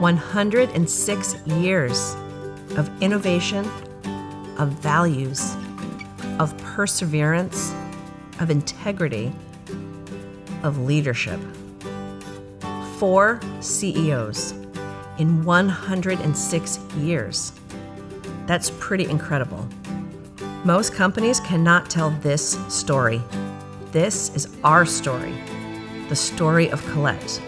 106 years of innovation, of values, of perseverance, of integrity, of leadership. 4 CEOs in 106 years. That's pretty incredible. Most companies cannot tell this story. This is our story, the story of Collette.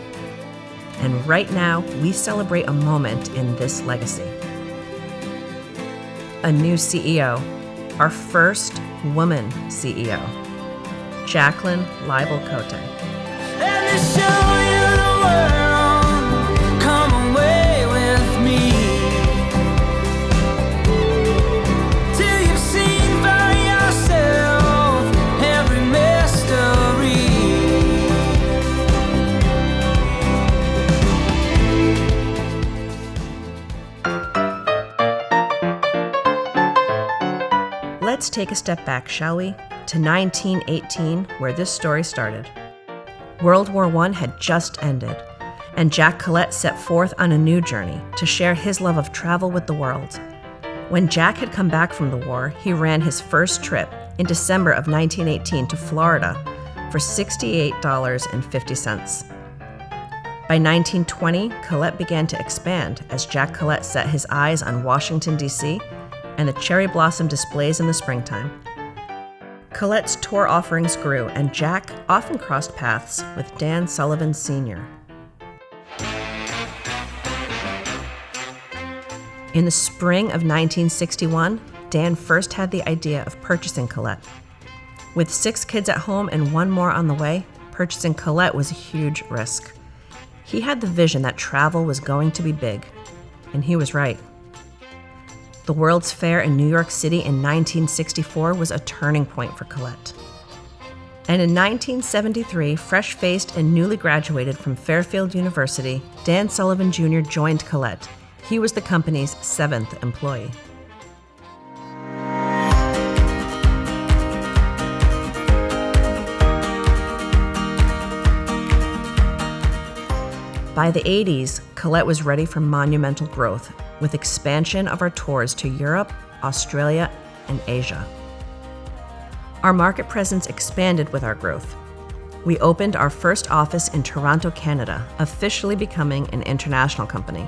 And right now, we celebrate a moment in this legacy. A new CEO, our first woman CEO, Jaclyn Leibl-Cote. Let me show you the world. Come away with me. Till you've seen for yourself every mystery. Let's take a step back, shall we, to 1918, where this story started. World War I had just ended, and Jaclyn set forth on a new journey to share his love of travel with the world. When Jack had come back from the war, he ran his first trip in December of 1918 to Florida for $68.50. By 1920, Collette began to expand as Jaclyn set his eyes on Washington, D.C., and the cherry blossom displays in the springtime. Collette's tour offerings grew, and Jack often crossed paths with Dan Sullivan Sr. In the spring of 1961, Dan first had the idea of purchasing Collette. With 6 kids at home and 1 more on the way, purchasing Collette was a huge risk. He had the vision that travel was going to be big, and he was right. The World's Fair in New York City in 1964 was a turning point for Collette. And in 1973, fresh-faced and newly graduated from Fairfield University, Dan Sullivan Jr. joined Collette. He was the company's 7th employee. By the 80s, Collette was ready for monumental growth, with expansion of our tours to Europe, Australia, and Asia. Our market presence expanded with our growth. We opened our first office in Toronto, Canada, officially becoming an international company.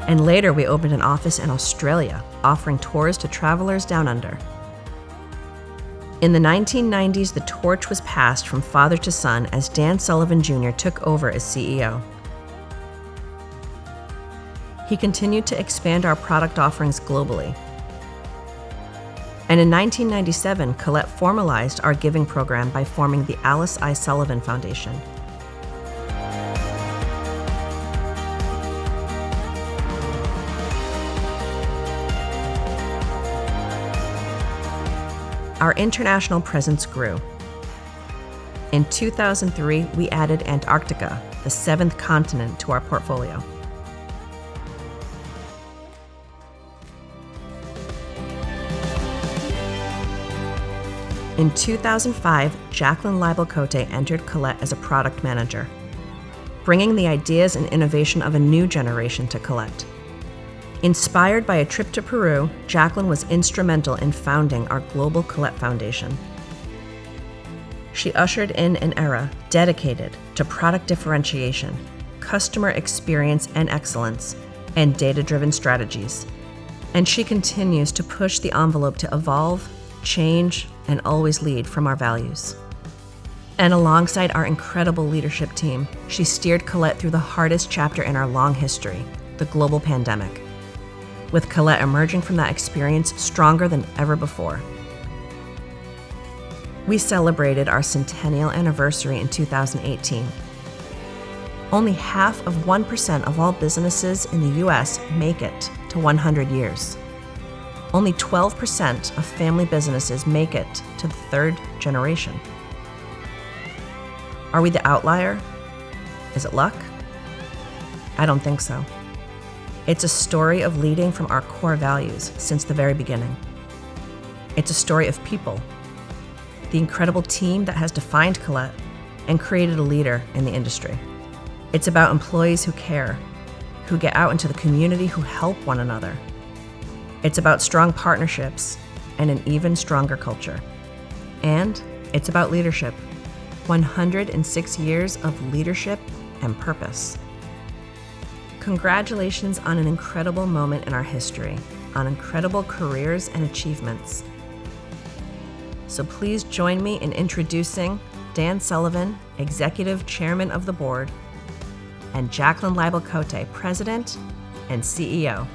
And later we opened an office in Australia, offering tours to travelers down under. In the 1990s, the torch was passed from father to son as Dan Sullivan Jr. took over as CEO. He continued to expand our product offerings globally. And in 1997, Collette formalized our giving program by forming the Alice I. Sullivan Foundation. Our international presence grew. In 2003, we added Antarctica, the 7th continent, to our portfolio. In 2005, Jaclyn Leibl-Cote entered Collette as a product manager, bringing the ideas and innovation of a new generation to Collette. Inspired by a trip to Peru, Jaclyn was instrumental in founding our global Collette Foundation. She ushered in an era dedicated to product differentiation, customer experience and excellence, and data-driven strategies. And she continues to push the envelope to evolve, change, and always lead from our values. And alongside our incredible leadership team, she steered Collette through the hardest chapter in our long history, the global pandemic, with Collette emerging from that experience stronger than ever before. We celebrated our centennial anniversary in 2018. Only 0.5% of all businesses in the US make it to 100 years. Only 12% of family businesses make it to the 3rd generation. Are we the outlier? Is it luck? I don't think so. It's a story of leading from our core values since the very beginning. It's a story of people, the incredible team that has defined Collette and created a leader in the industry. It's about employees who care, who get out into the community, who help one another. It's about strong partnerships and an even stronger culture. And it's about leadership. 106 years of leadership and purpose. Congratulations on an incredible moment in our history, on incredible careers and achievements. So please join me in introducing Dan Sullivan, Executive Chairman of the Board, and Jaclyn Leibl-Cote, President and CEO.